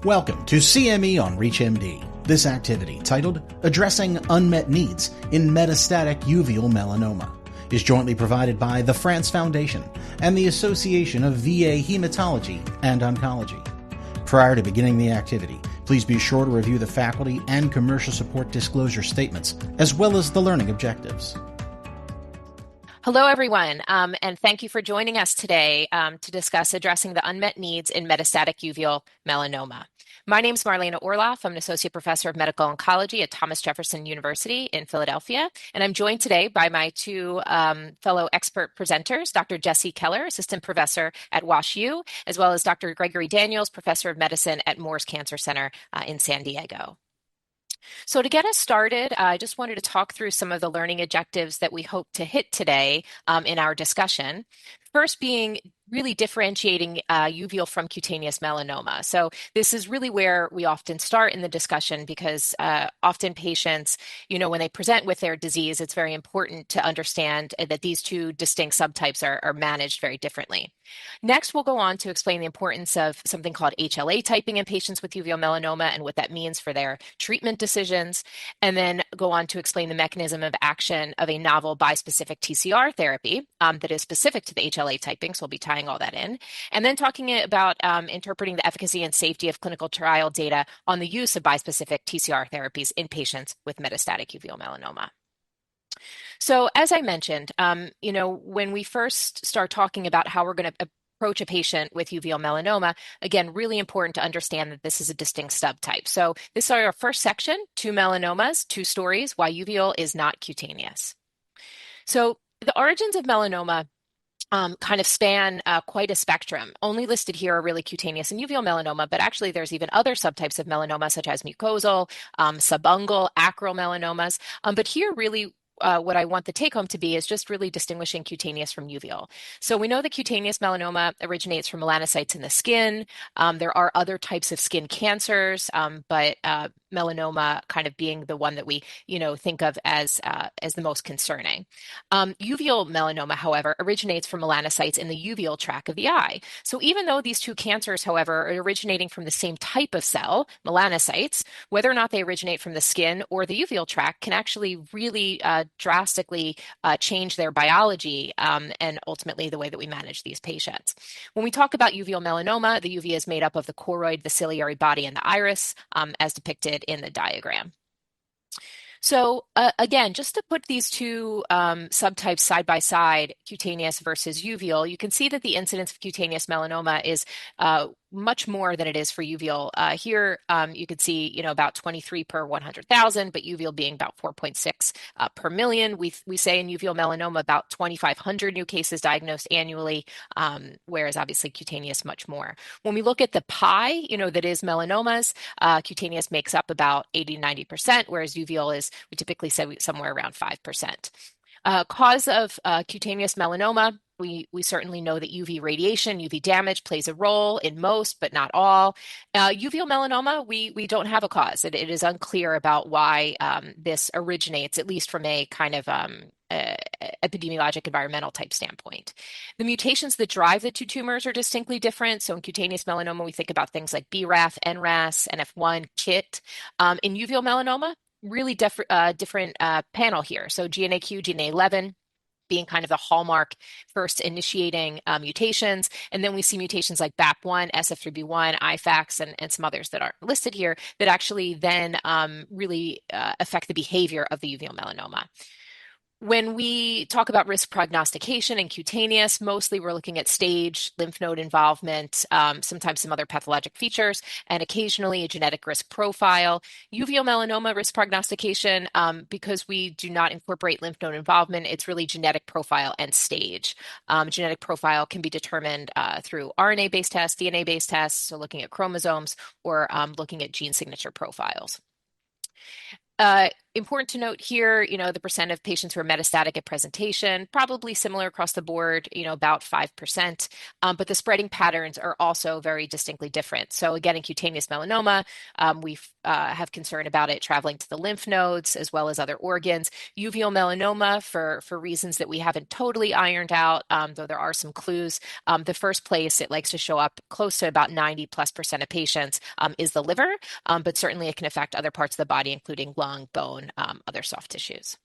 Welcome to CME on ReachMD. This activity, titled Addressing Unmet Needs in Metastatic Uveal Melanoma, is jointly provided by the France Foundation and the Association of VA Hematology and Oncology. Prior to beginning the activity, please be sure to review the faculty and commercial support disclosure statements, as well as the learning objectives. Hello, everyone, and thank you for joining us today to discuss addressing the unmet needs in metastatic uveal melanoma. My name is Marlana Orloff. I'm an associate professor of medical oncology at Thomas Jefferson University in Philadelphia, and I'm joined today by my two fellow expert presenters, Dr. Jesse Keller, assistant professor at WashU, as well as Dr. Gregory Daniels, professor of medicine at Moores Cancer Center in San Diego. So to get us started, I just wanted to talk through some of the learning objectives that we hope to hit today in our discussion. First being really differentiating uveal from cutaneous melanoma. So this is really where we often start in the discussion because often patients, when they present with their disease, it's very important to understand that these two distinct subtypes are managed very differently. Next, we'll go on to explain the importance of something called HLA typing in patients with uveal melanoma and what that means for their treatment decisions, and then go on to explain the mechanism of action of a novel bispecific TCR therapy that is specific to the HLA typing, so we'll be tying all that in, and then talking about interpreting the efficacy and safety of clinical trial data on the use of bispecific TCR therapies in patients with metastatic uveal melanoma. So as I mentioned, when we first start talking about how we're going to approach a patient with uveal melanoma, again, really important to understand that this is a distinct subtype. So this is our first section, two melanomas, two stories, why uveal is not cutaneous. So the origins of melanoma kind of span quite a spectrum. Only listed here are really cutaneous and uveal melanoma, but actually there's even other subtypes of melanoma such as mucosal, subungual, acral melanomas. But here really what I want the take home to be is just really distinguishing cutaneous from uveal. So we know that cutaneous melanoma originates from melanocytes in the skin. There are other types of skin cancers, but melanoma kind of being the one that we, think of as the most concerning. Uveal melanoma, however, originates from melanocytes in the uveal tract of the eye. So even though these two cancers, however, are originating from the same type of cell, melanocytes, whether or not they originate from the skin or the uveal tract can actually really drastically change their biology and ultimately the way that we manage these patients. When we talk about uveal melanoma, the uvea is made up of the choroid, the ciliary body, and the iris, as depicted in the diagram. So again, just to put these two subtypes side by side, cutaneous versus uveal, you can see that the incidence of cutaneous melanoma is much more than it is for uveal. Here you can see, about 23 per 100,000, but uveal being about 4.6 per million. We say in uveal melanoma about 2,500 new cases diagnosed annually, whereas obviously cutaneous much more. When we look at the pie, that is melanomas, cutaneous makes up about 80-90%, whereas uveal is, we typically say somewhere around 5%. Cause of cutaneous melanoma, we certainly know that UV radiation, UV damage plays a role in most, but not all. Uveal melanoma, we don't have a cause. It is unclear about why this originates, at least from a kind of epidemiologic environmental type standpoint. The mutations that drive the two tumors are distinctly different. So in cutaneous melanoma, we think about things like BRAF, NRAS, NF1, KIT. In uveal melanoma, really different panel here. So GNAQ, GNA11 being kind of the hallmark first initiating mutations. And then we see mutations like BAP1, SF3B1, IFAX, and some others that aren't listed here that actually then really affect the behavior of the uveal melanoma. When we talk about risk prognostication and cutaneous, mostly we're looking at stage, lymph node involvement, sometimes some other pathologic features, and occasionally a genetic risk profile. Uveal melanoma risk prognostication, because we do not incorporate lymph node involvement, it's really genetic profile and stage. Genetic profile can be determined through RNA-based tests, DNA-based tests, so looking at chromosomes, or looking at gene signature profiles. Important to note here, the percent of patients who are metastatic at presentation, probably similar across the board, about 5%. But the spreading patterns are also very distinctly different. So again, in cutaneous melanoma, we have concern about it traveling to the lymph nodes as well as other organs. Uveal melanoma, for reasons that we haven't totally ironed out, though there are some clues, the first place it likes to show up close to about 90+% of patients is the liver, but certainly it can affect other parts of the body, including lung, bone, other soft tissues.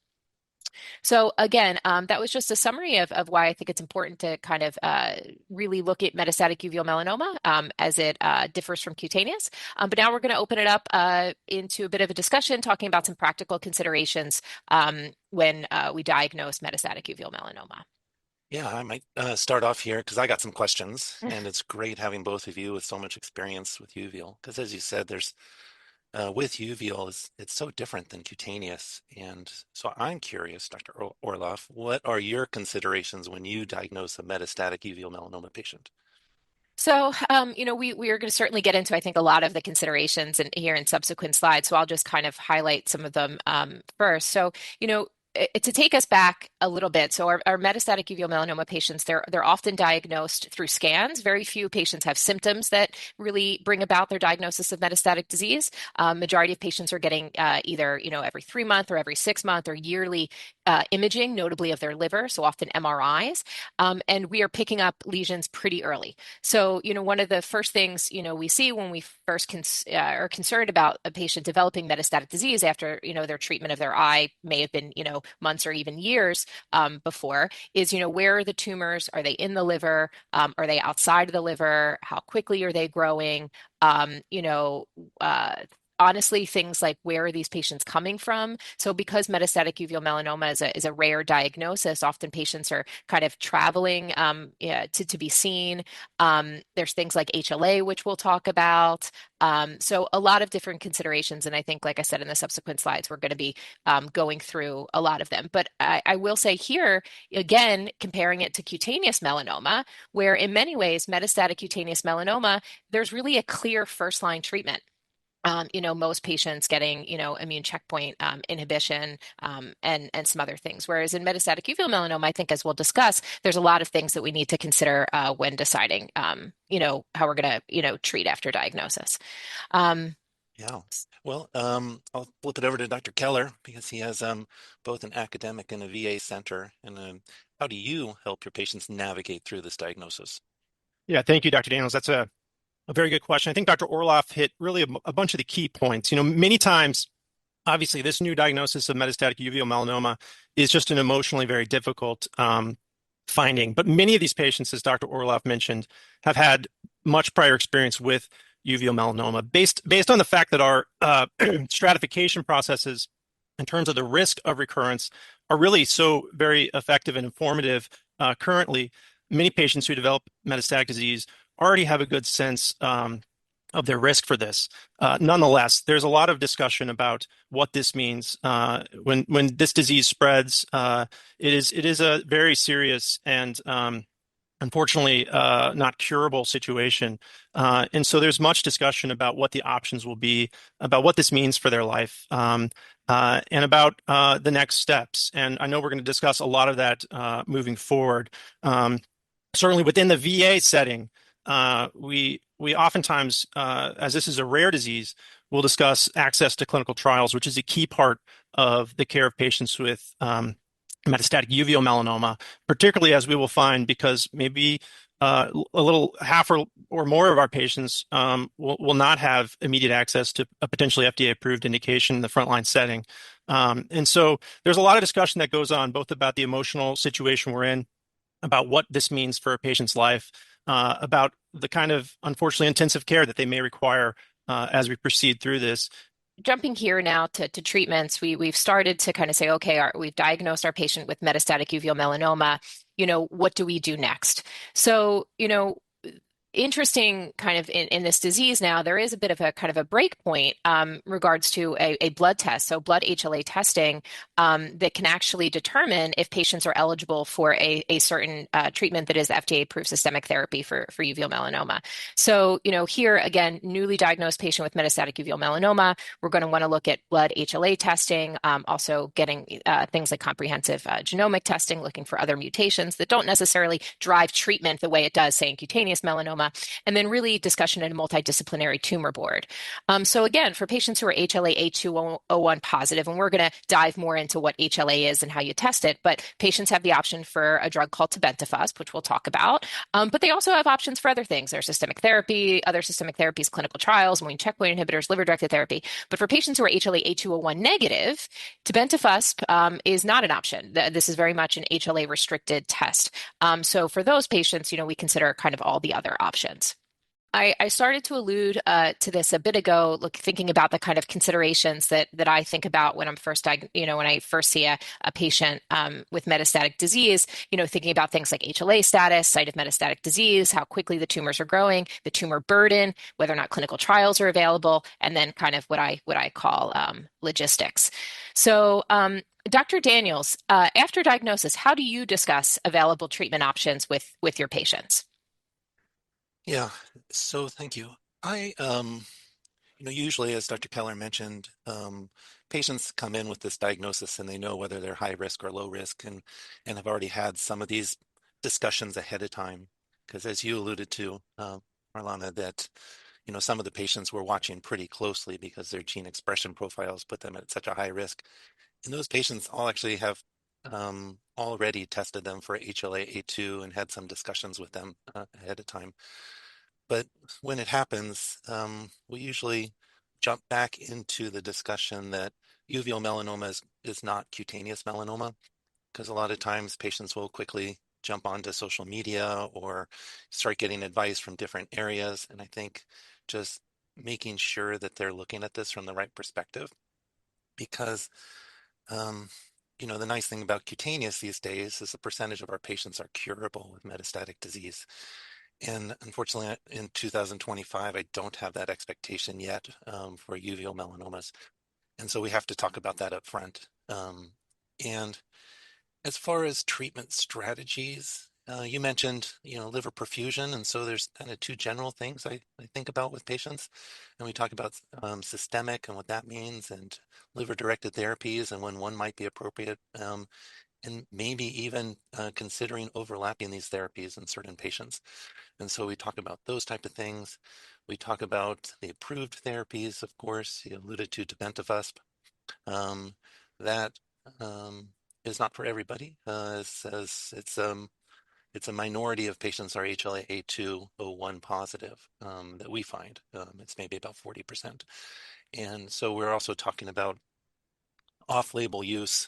So again, that was just a summary of why I think it's important to kind of really look at metastatic uveal melanoma as it differs from cutaneous. But now we're going to open it up into a bit of a discussion, talking about some practical considerations when we diagnose metastatic uveal melanoma. Yeah, I might start off here because I got some questions, and it's great having both of you with so much experience with uveal. Because as you said, there's with uveal, it's so different than cutaneous. And so I'm curious, Dr. Orloff, what are your considerations when you diagnose a metastatic uveal melanoma patient? So, we are going to certainly get into, I think, a lot of the considerations here in subsequent slides. So I'll just kind of highlight some of them first. So, to take us back a little bit, so our metastatic uveal melanoma patients, they're often diagnosed through scans. Very few patients have symptoms that really bring about their diagnosis of metastatic disease. Majority of patients are getting either every 3 month or every 6 month or yearly imaging, notably of their liver, so often MRIs, and we are picking up lesions pretty early. So one of the first things we see when we first are concerned about a patient developing metastatic disease after their treatment of their eye may have been months or even years before is where are the tumors? Are they in the liver? Are they outside of the liver? How quickly are they growing? Honestly, things like where are these patients coming from? So because metastatic uveal melanoma is a rare diagnosis, often patients are kind of traveling to be seen. There's things like HLA, which we'll talk about. So a lot of different considerations. And I think, like I said, in the subsequent slides, we're going to be going through a lot of them. But I will say here, again, comparing it to cutaneous melanoma, where in many ways, metastatic cutaneous melanoma, there's really a clear first-line treatment. Most patients getting, immune checkpoint inhibition and some other things. Whereas in metastatic uveal melanoma, I think, as we'll discuss, there's a lot of things that we need to consider when deciding, how we're going to, treat after diagnosis. Yeah. Well, I'll flip it over to Dr. Keller because he has both an academic and a VA center. And how do you help your patients navigate through this diagnosis? Yeah, thank you, Dr. Daniels. That's a very good question. I think Dr. Orloff hit really a bunch of the key points. Many times, obviously, this new diagnosis of metastatic uveal melanoma is just an emotionally very difficult finding. But many of these patients, as Dr. Orloff mentioned, have had much prior experience with uveal melanoma based on the fact that our stratification processes in terms of the risk of recurrence are really so very effective and informative currently. Many patients who develop metastatic disease already have a good sense of their risk for this. Nonetheless, there's a lot of discussion about what this means when this disease spreads. It is a very serious and unfortunately not curable situation. And so there's much discussion about what the options will be, about what this means for their life, and about the next steps. And I know we're going to discuss a lot of that moving forward. Certainly within the VA setting, we oftentimes, as this is a rare disease, we'll discuss access to clinical trials, which is a key part of the care of patients with metastatic uveal melanoma, particularly as we will find because maybe a little half or more of our patients will not have immediate access to a potentially FDA-approved indication in the frontline setting. And so there's a lot of discussion that goes on, both about the emotional situation we're in, about what this means for a patient's life, about the kind of unfortunately intensive care that they may require as we proceed through this. Jumping here now to treatments, we've started to kind of say, okay, we've diagnosed our patient with metastatic uveal melanoma. What do we do next? So, interesting kind of in this disease now, there is a bit of a kind of a break point regards to a blood test. So blood HLA testing that can actually determine if patients are eligible for a certain treatment that is FDA-approved systemic therapy for uveal melanoma. So, here again, newly diagnosed patient with metastatic uveal melanoma, we're going to want to look at blood HLA testing, also getting things like comprehensive genomic testing, looking for other mutations that don't necessarily drive treatment the way it does, say, in cutaneous melanoma, and then really discussion in a multidisciplinary tumor board. So again, for patients who are HLA A201 positive, and we're going to dive more into what HLA is and how you test it, but patients have the option for a drug called tebentafusp, which we'll talk about. But they also have options for other things. There's systemic therapy, other systemic therapies, clinical trials, immune checkpoint inhibitors, liver-directed therapy. But for patients who are HLA A201 negative, tebentafusp is not an option. This is very much an HLA restricted test. So for those patients, we consider kind of all the other options. I started to allude to this a bit ago, thinking about the kind of considerations that I think about when I'm when I first see a patient with metastatic disease, thinking about things like HLA status, site of metastatic disease, how quickly the tumors are growing, the tumor burden, whether or not clinical trials are available, and then kind of what I call logistics. So, Dr. Daniels, after diagnosis, how do you discuss available treatment options with your patients? Yeah, so thank you. Usually, as Dr. Keller mentioned, patients come in with this diagnosis and they know whether they're high risk or low risk and have already had some of these discussions ahead of time. Because as you alluded to, Marlana, that, some of the patients we're watching pretty closely because their gene expression profiles put them at such a high risk. And those patients all actually have already tested them for HLA-A2 and had some discussions with them ahead of time. But when it happens, we usually jump back into the discussion that uveal melanoma is not cutaneous melanoma, because a lot of times patients will quickly jump onto social media or start getting advice from different areas. And I think just making sure that they're looking at this from the right perspective, because the nice thing about cutaneous these days is the percentage of our patients are curable with metastatic disease. And unfortunately, in 2025, I don't have that expectation yet for uveal melanomas. And so we have to talk about that up front. And as far as treatment strategies, you mentioned, liver perfusion. And so there's kind of two general things I think about with patients. And we talk about systemic and what that means, and liver-directed therapies and when one might be appropriate. And maybe even considering overlapping these therapies in certain patients. And so we talk about those type of things. We talk about the approved therapies, of course. You alluded to tebentafusp. That is not for everybody. It's a minority of patients are HLA-A201 positive that we find. It's maybe about 40%. And so we're also talking about off-label use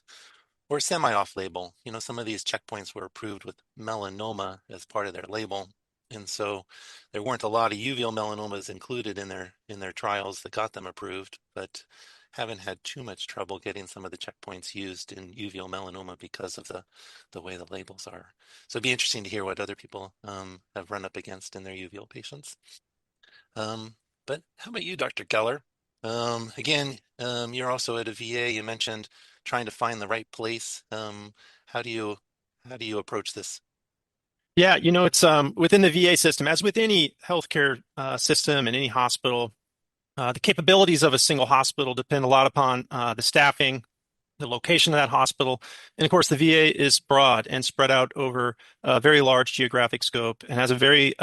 or semi-off-label. Some of these checkpoints were approved with melanoma as part of their label. And so there weren't a lot of uveal melanomas included in their trials that got them approved, but haven't had too much trouble getting some of the checkpoints used in uveal melanoma because of the way the labels are. So it'd be interesting to hear what other people have run up against in their uveal patients. But how about you, Dr. Keller? Again, you're also at a VA. You mentioned trying to find the right place. How do you approach this? Yeah, it's within the VA system, as with any healthcare system and any hospital, the capabilities of a single hospital depend a lot upon the staffing, the location of that hospital. And of course, the VA is broad and spread out over a very large geographic scope and has a very,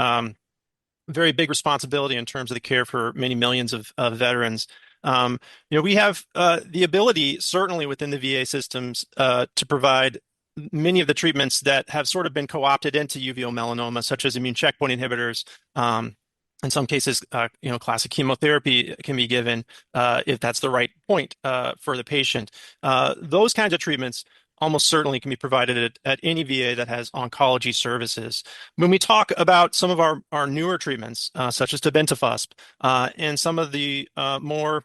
very big responsibility in terms of the care for many millions of veterans. We have the ability, certainly within the VA systems, to provide many of the treatments that have sort of been co-opted into uveal melanoma, such as immune checkpoint inhibitors. In some cases, classic chemotherapy can be given if that's the right point for the patient. Those kinds of treatments almost certainly can be provided at any VA that has oncology services. When we talk about some of our newer treatments, such as tebentafusp, and some of the more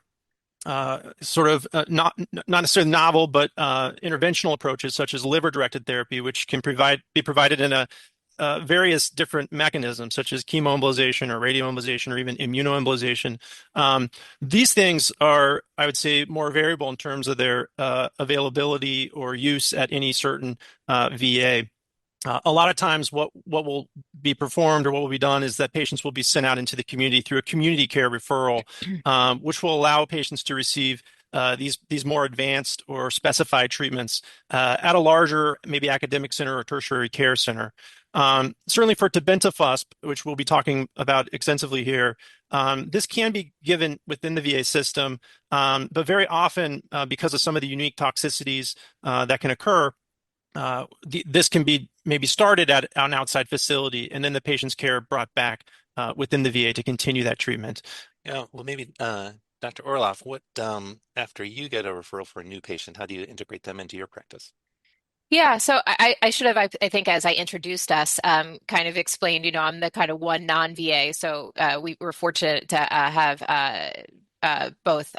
sort of not necessarily novel, but interventional approaches such as liver-directed therapy, which can be provided in a various different mechanisms, such as chemoembolization or radioembolization or even immunoembolization. These things are, I would say, more variable in terms of their availability or use at any certain VA. A lot of times what will be performed or what will be done is that patients will be sent out into the community through a community care referral, which will allow patients to receive these more advanced or specified treatments at a larger, maybe academic center or tertiary care center. Certainly for tebentafusp, which we'll be talking about extensively here, this can be given within the VA system, but very often because of some of the unique toxicities that can occur, this can be maybe started at an outside facility and then the patient's care brought back within the VA to continue that treatment. Yeah, well, maybe Dr. Orloff, what after you get a referral for a new patient, how do you integrate them into your practice? Yeah, so I should have, I think, as I introduced us, kind of explained, I'm the kind of one non-VA, so we were fortunate to have both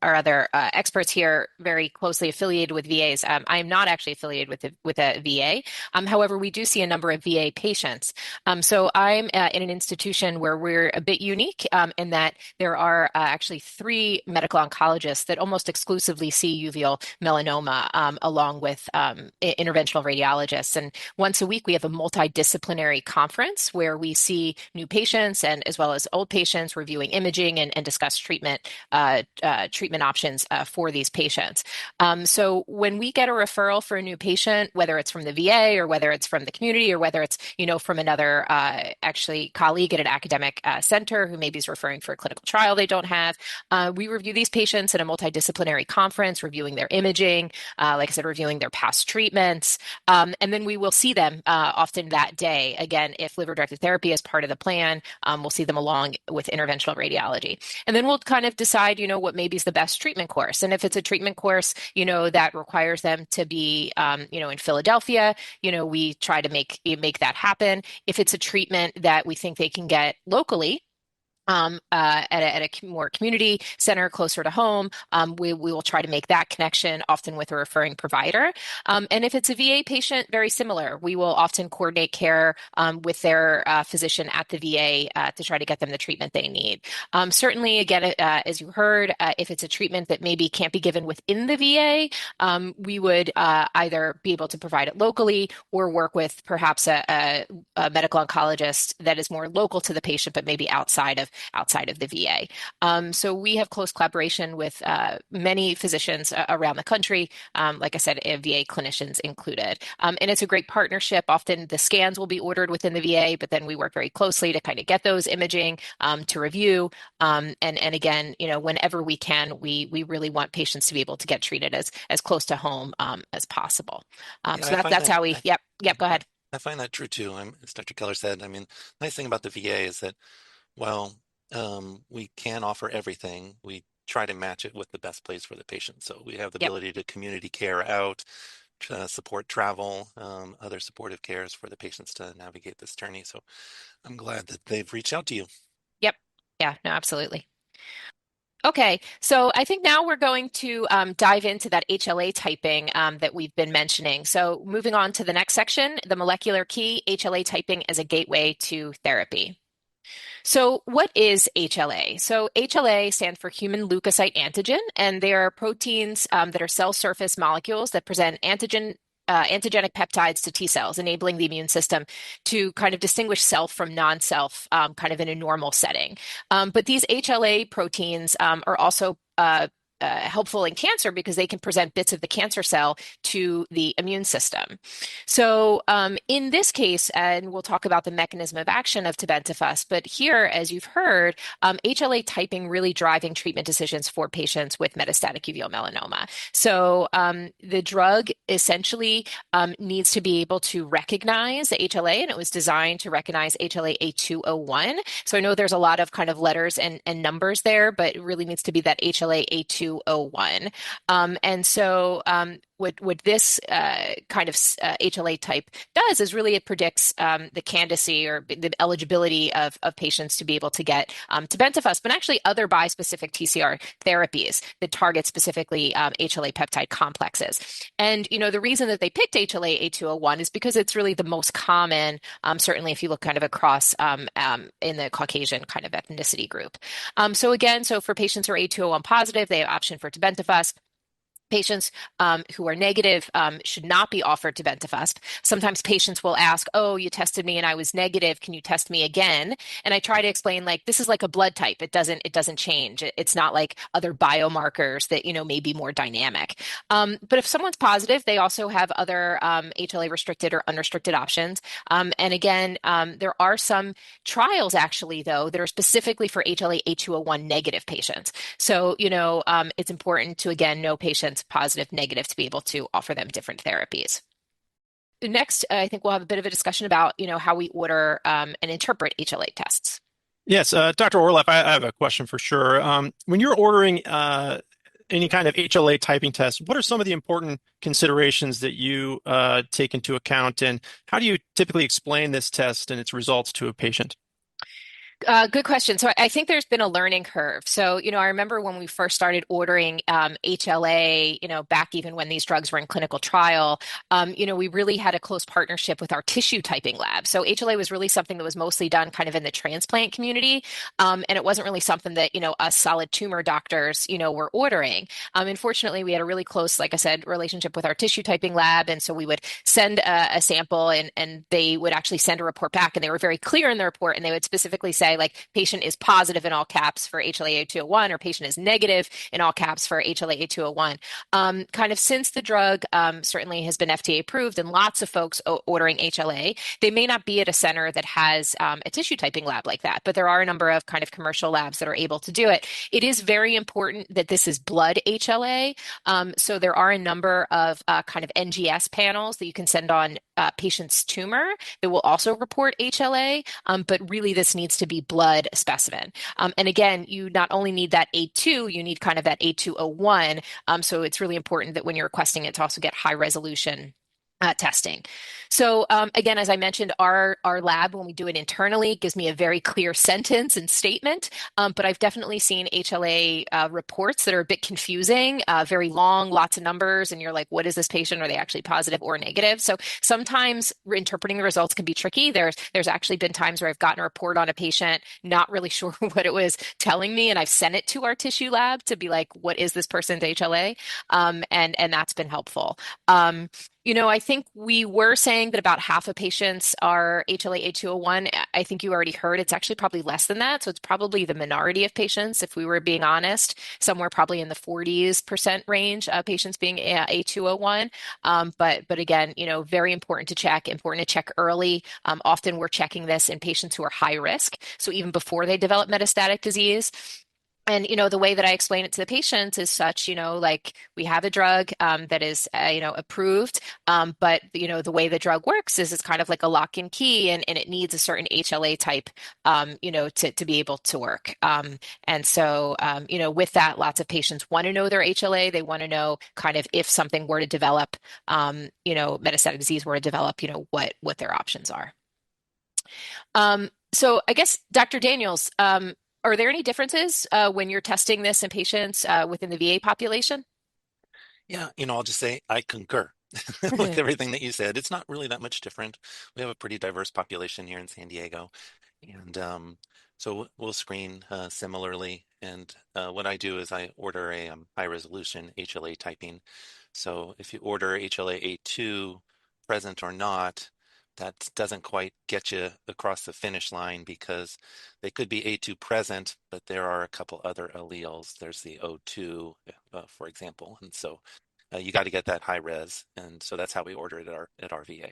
our other experts here very closely affiliated with VAs. I am not actually affiliated with a VA. However, we do see a number of VA patients. So I'm in an institution where we're a bit unique in that there are actually 3 medical oncologists that almost exclusively see uveal melanoma along with interventional radiologists. And once a week, we have a multidisciplinary conference where we see new patients and as well as old patients reviewing imaging and discuss treatment options for these patients. So when we get a referral for a new patient, whether it's from the VA or whether it's from the community or whether it's, from another actually colleague at an academic center who maybe is referring for a clinical trial they don't have, we review these patients at a multidisciplinary conference, reviewing their imaging, like I said, reviewing their past treatments, and then we will see them often that day. Again, if liver-directed therapy is part of the plan, we'll see them along with interventional radiology. And then we'll kind of decide, what maybe is the best treatment course. And if it's a treatment course, that requires them to be, in Philadelphia, we try to make that happen. If it's a treatment that we think they can get locally, at a more community center closer to home, we will try to make that connection, often with a referring provider. And if it's a VA patient, very similar. We will often coordinate care with their physician at the VA to try to get them the treatment they need. Certainly, again, as you heard, if it's a treatment that maybe can't be given within the VA, we would either be able to provide it locally or work with perhaps a medical oncologist that is more local to the patient, but maybe outside of the VA. So we have close collaboration with many physicians around the country, like I said, VA clinicians included. And it's a great partnership. Often the scans will be ordered within the VA, but then we work very closely to kind of get those imaging to review. And again, whenever we can, we really want patients to be able to get treated as close to home as possible. So that's how we, yep, go ahead. I find that true too. As Dr. Keller said, nice thing about the VA is that, well, we can offer everything. We try to match it with the best place for the patient. So we have the ability to community care out, support travel, other supportive cares for the patients to navigate this journey. So I'm glad that they've reached out to you. Yep. Yeah, no, absolutely. Okay, so I think now we're going to dive into that HLA typing that we've been mentioning. So moving on to the next section, the molecular key, HLA typing as a gateway to therapy. So what is HLA? So HLA stands for human leukocyte antigen, and they are proteins that are cell surface molecules that present antigenic peptides to T cells, enabling the immune system to kind of distinguish self from non-self kind of in a normal setting. But these HLA proteins are also helpful in cancer because they can present bits of the cancer cell to the immune system. So in this case, and we'll talk about the mechanism of action of tebentafusp, but here, as you've heard, HLA typing really driving treatment decisions for patients with metastatic uveal melanoma. So the drug essentially needs to be able to recognize the HLA, and it was designed to recognize HLA A201. So I know there's a lot of kind of letters and numbers there, but it really needs to be that HLA A201. And so what this kind of HLA type does is really it predicts the candidacy or the eligibility of patients to be able to get tebentafusp, but actually other bispecific TCR therapies that target specifically HLA peptide complexes. And the reason that they picked HLA A201 is because it's really the most common, certainly if you look kind of across in the Caucasian kind of ethnicity group. So for patients who are A201 positive, they have option for tebentafusp. Patients who are negative should not be offered tebentafusp. Sometimes patients will ask, "Oh, you tested me and I was negative. Can you test me again?" And I try to explain, like, this is like a blood type. It doesn't change. It's not like other biomarkers that may be more dynamic. But if someone's positive, they also have other HLA restricted or unrestricted options. And again, there are some trials actually though that are specifically for HLA A201 negative patients. So it's important to again know patients positive, negative, to be able to offer them different therapies. Next, I think we'll have a bit of a discussion about, how we order and interpret HLA tests. Yes, Dr. Orloff, I have a question for sure. When you're ordering any kind of HLA typing test, what are some of the important considerations that you take into account, and how do you typically explain this test and its results to a patient? Good question. So I think there's been a learning curve. So, I remember when we first started ordering HLA, back even when these drugs were in clinical trial, we really had a close partnership with our tissue typing lab. So HLA was really something that was mostly done kind of in the transplant community. And it wasn't really something that, us solid tumor doctors, were ordering. Unfortunately, we had a really close, like I said, relationship with our tissue typing lab. And so we would send a sample and they would actually send a report back. And they were very clear in the report. And they would specifically say, like, patient is positive in all caps for HLA-A201 or patient is negative in all caps for HLA-A201. Kind of since the drug certainly has been FDA approved and lots of folks ordering HLA, they may not be at a center that has a tissue typing lab like that, but there are a number of kind of commercial labs that are able to do it. It is very important that this is blood HLA. So there are a number of kind of NGS panels that you can send on patient's tumor that will also report HLA, but really this needs to be blood specimen. And again, you not only need that A2, you need kind of that A201. So it's really important that when you're requesting it to also get high resolution testing. So again, as I mentioned, our lab, when we do it internally, gives me a very clear sentence and statement. But I've definitely seen HLA reports that are a bit confusing, very long, lots of numbers, and you're like, what is this patient? Are they actually positive or negative? So sometimes interpreting the results can be tricky. There's actually been times where I've gotten a report on a patient, not really sure what it was telling me, and I've sent it to our tissue lab to be like, what is this person's HLA? And that's been helpful. I think we were saying that about half of patients are HLA-A201. I think you already heard it's actually probably less than that. So it's probably the minority of patients, if we were being honest, somewhere probably in the 40% range of patients being A201. But again, very important to check early. Often we're checking this in patients who are high risk. So even before they develop metastatic disease. And, the way that I explain it to the patients is such, like we have a drug that is, approved, but, the way the drug works is it's kind of like a lock and key and it needs a certain HLA type, to be able to work. And so, with that, lots of patients want to know their HLA. They want to know kind of if something were to develop, metastatic disease were to develop, what their options are. So I guess, Dr. Daniels, are there any differences when you're testing this in patients within the VA population? Yeah, I'll just say I concur with everything that you said. It's not really that much different. We have a pretty diverse population here in San Diego, and so we'll screen similarly. And what I do is I order a high resolution HLA typing. So if you order HLA A2 present or not, that doesn't quite get you across the finish line because they could be A2 present, but there are a couple other alleles. There's the O2, for example, and so you got to get that high res, and so that's how we order it at our VA.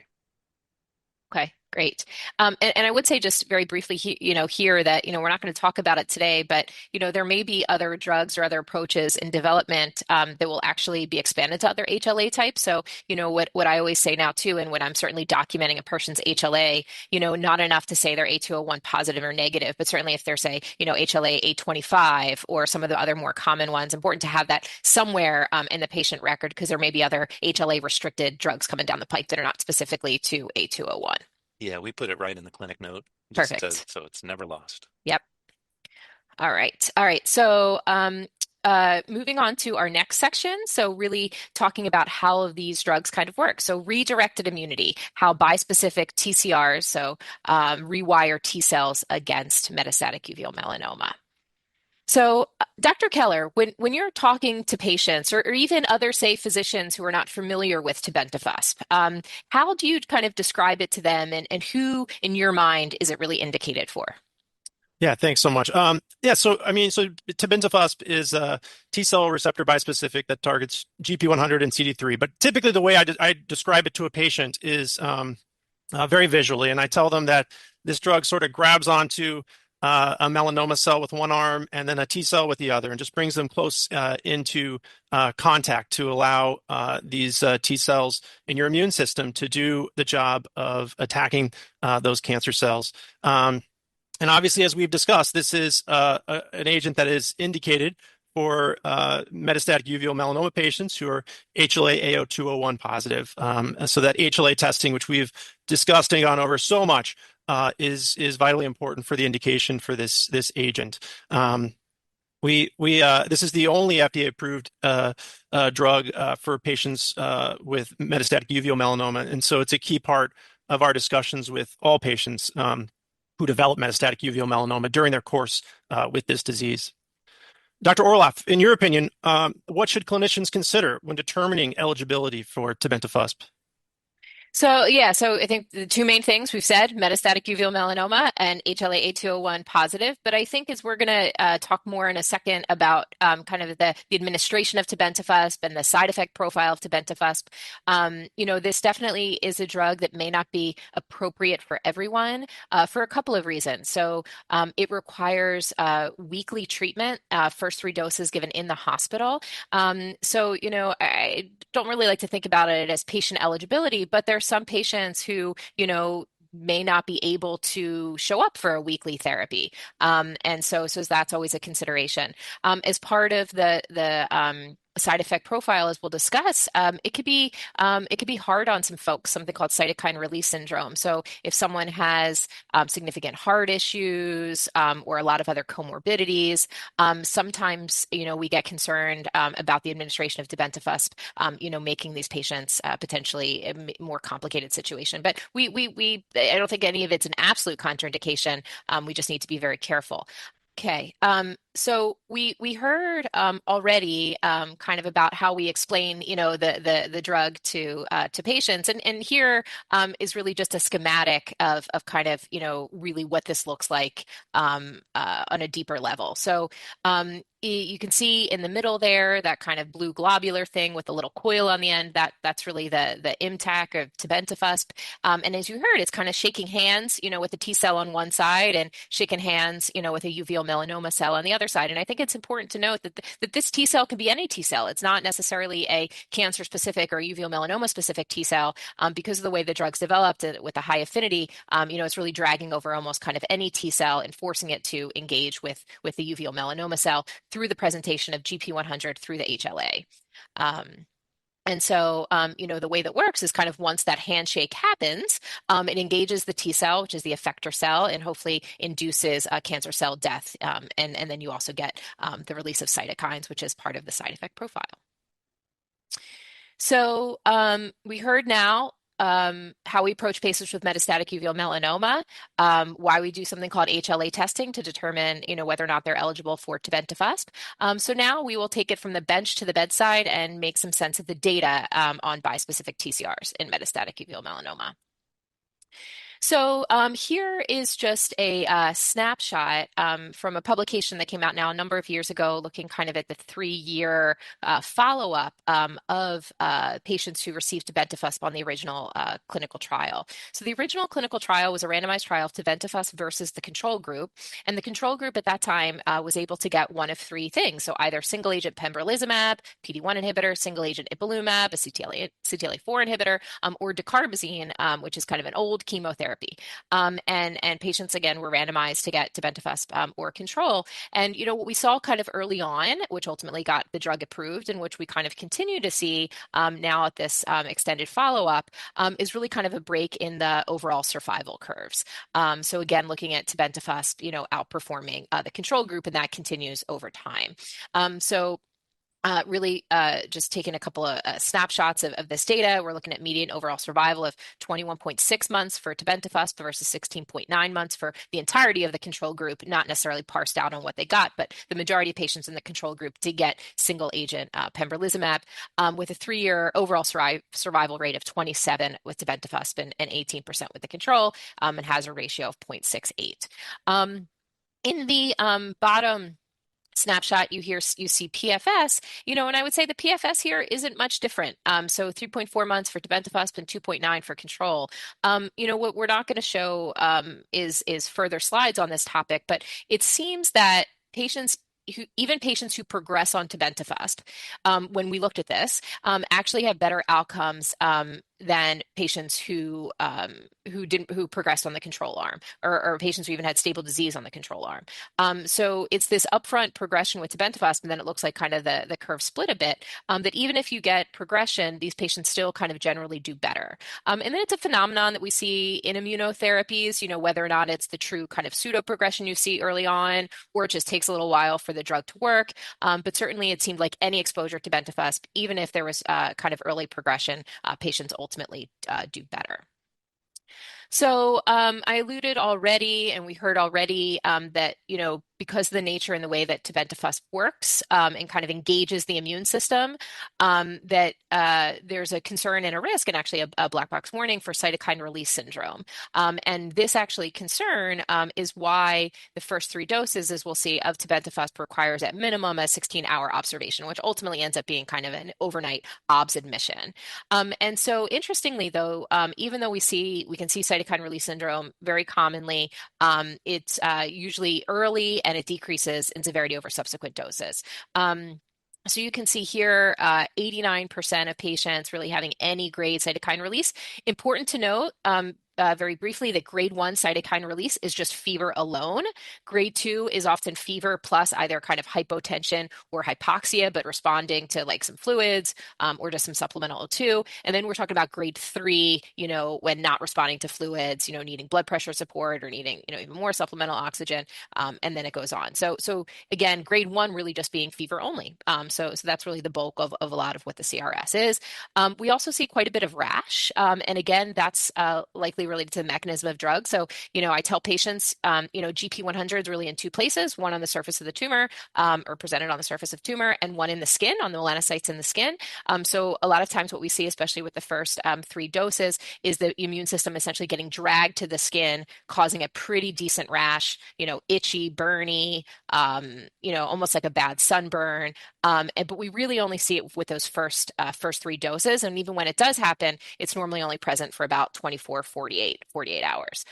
Okay, Great. And I would say just very briefly, here that, we're not going to talk about it today, but, there may be other drugs or other approaches in development that will actually be expanded to other HLA types. So, what I always say now too, and when I'm certainly documenting a person's HLA, not enough to say they're A201 positive or negative, but certainly if they're, say, HLA A25 or some of the other more common ones, important to have that somewhere in the patient record, because there may be other HLA restricted drugs coming down the pike that are not specifically to A201. Yeah, we put it right in the clinic note, Perfect. so it's never lost. Yep. All right. All right. So moving on to our next section. So really talking about how these drugs kind of work. So redirected immunity, how bispecific TCRs, so rewire T cells against metastatic uveal melanoma. So, Dr. Keller, when you're talking to patients or even other, say, physicians who are not familiar with tebentafusp, how do you kind of describe it to them, and who, in your mind, is it really indicated for? Yeah, thanks so much. So tebentafusp is a T cell receptor bispecific that targets GP100 and CD3. But typically, the way I describe it to a patient is very visually, and I tell them that this drug sort of grabs onto a melanoma cell with one arm and then a T cell with the other, and just brings them close into contact to allow these T cells in your immune system to do the job of attacking those cancer cells. And obviously, as we've discussed, this is an agent that is indicated for metastatic uveal melanoma patients who are HLA A0201 positive. So that HLA testing, which we've discussed and gone over so much, is vitally important for the indication for this agent. This is the only FDA-approved drug for patients with metastatic uveal melanoma, and so it's a key part of our discussions with all patients who develop metastatic uveal melanoma during their course with this disease. Dr. Orloff, in your opinion, what should clinicians consider when determining eligibility for tebentafusp? So I think the two main things we've said, metastatic uveal melanoma and HLA A201 positive. But I think as we're going to talk more in a second about kind of the administration of tebentafusp and the side effect profile of tebentafusp, this definitely is a drug that may not be appropriate for everyone for a couple of reasons. So it requires weekly treatment, first 3 doses given in the hospital. I don't really like to think about it as patient eligibility, but there's some patients who, may not be able to show up for a weekly therapy. And so that's always a consideration. As part of the side effect profile, as we'll discuss, it could be hard on some folks, something called cytokine release syndrome. So if someone has significant heart issues or a lot of other comorbidities, sometimes we get concerned about the administration of tebentafusp, making these patients potentially a more complicated situation. But I don't think any of it's an absolute contraindication. We just need to be very careful. Okay, so we heard already kind of about how we explain, the drug to patients, and here is really just a schematic of kind of really what this looks like on a deeper level. So you can see in the middle there that kind of blue globular thing with a little coil on the end. That's really the ImmTAC of tebentafusp. And as you heard, it's kind of shaking hands, with a T cell on one side and shaking hands, with a uveal melanoma cell on the other side. And I think it's important to note that this T cell can be any T cell. It's not necessarily a cancer specific or uveal melanoma specific T cell because of the way the drug's developed with a high affinity. It's really dragging over almost kind of any T cell and forcing it to engage with the uveal melanoma cell through the presentation of GP100 through the HLA. And so, the way that works is kind of once that handshake happens, it engages the T cell, which is the effector cell, and hopefully induces cancer cell death. And then you also get the release of cytokines, which is part of the side effect profile. So we heard now how we approach patients with metastatic uveal melanoma, why we do something called HLA testing to determine, whether or not they're eligible for tebentafusp. So now we will take it from the bench to the bedside and make some sense of the data on bispecific TCRs in metastatic uveal melanoma. So here is just a snapshot from a publication that came out now a number of years ago, looking kind of at the 3-year follow-up of patients who received tebentafusp on the original clinical trial. So the original clinical trial was a randomized trial of tebentafusp versus the control group, and the control group at that time was able to get one of 3 things. So either single-agent pembrolizumab, PD-1 inhibitor, single-agent ipilimumab, a CTLA-4 inhibitor, or dacarbazine, which is kind of an old chemotherapy. And patients, again, were randomized to get tebentafusp or control. And, what we saw kind of early on, which ultimately got the drug approved and which we kind of continue to see now at this extended follow-up, is really kind of a break in the overall survival curves. So again, looking at tebentafusp, outperforming the control group, and that continues over time. Really just taking a couple of snapshots of this data. We're looking at median overall survival of 21.6 months for tebentafusp versus 16.9 months for the entirety of the control group, not necessarily parsed out on what they got, but the majority of patients in the control group did get single agent pembrolizumab with a 3-year overall survival rate of 27 with tebentafusp and 18% with the control, and hazard ratio of 0.68. In the bottom snapshot, you see PFS, and I would say the PFS here isn't much different. So 3.4 months for tebentafusp and 2.9 for control. What we're not going to show is further slides on this topic, but it seems that even patients who progress on tebentafusp, when we looked at this, actually have better outcomes than patients who progressed on the control arm, or patients who even had stable disease on the control arm. So it's this upfront progression with tebentafusp, and then it looks like kind of the curve split a bit, that even if you get progression, these patients still kind of generally do better. And then it's a phenomenon that we see in immunotherapies, whether or not it's the true kind of pseudo progression you see early on, or it just takes a little while for the drug to work. But certainly it seemed like any exposure to tebentafusp, even if there was kind of early progression, patients ultimately do better. So I alluded already, and we heard already that, because of the nature and the way that tebentafusp works and kind of engages the immune system, that there's a concern and a risk, and actually a black box warning for cytokine release syndrome. And this actually concern is why the first 3 doses, as we'll see, of tebentafusp requires at minimum a 16-hour observation, which ultimately ends up being kind of an overnight OBS admission. And so interestingly, though, even though we can see cytokine release syndrome very commonly, it's usually early, and it decreases in severity over subsequent doses. So you can see here, 89% of patients really having any grade cytokine release. Important to note, very briefly, that grade 1 cytokine release is just fever alone. Grade 2 is often fever plus either kind of hypotension or hypoxia, but responding to like some fluids or just some supplemental O2. And then we're talking about grade 3, when not responding to fluids, needing blood pressure support or needing, even more supplemental oxygen. And then it goes on. So again, grade 1 really just being fever only. So that's really the bulk of a lot of what the CRS is. We also see quite a bit of rash. And again, that's likely related to the mechanism of drug. So, I tell patients, GP100 is really in 2 places, one on the surface of the tumor or presented on the surface of tumor, and one in the skin, on the melanocytes in the skin. So a lot of times what we see, especially with the first 3 doses, is the immune system essentially getting dragged to the skin, causing a pretty decent rash, itchy, burny, almost like a bad sunburn. But we really only see it with those first 3 doses. And even when it does happen, it's normally only present for about 24, 48 hours.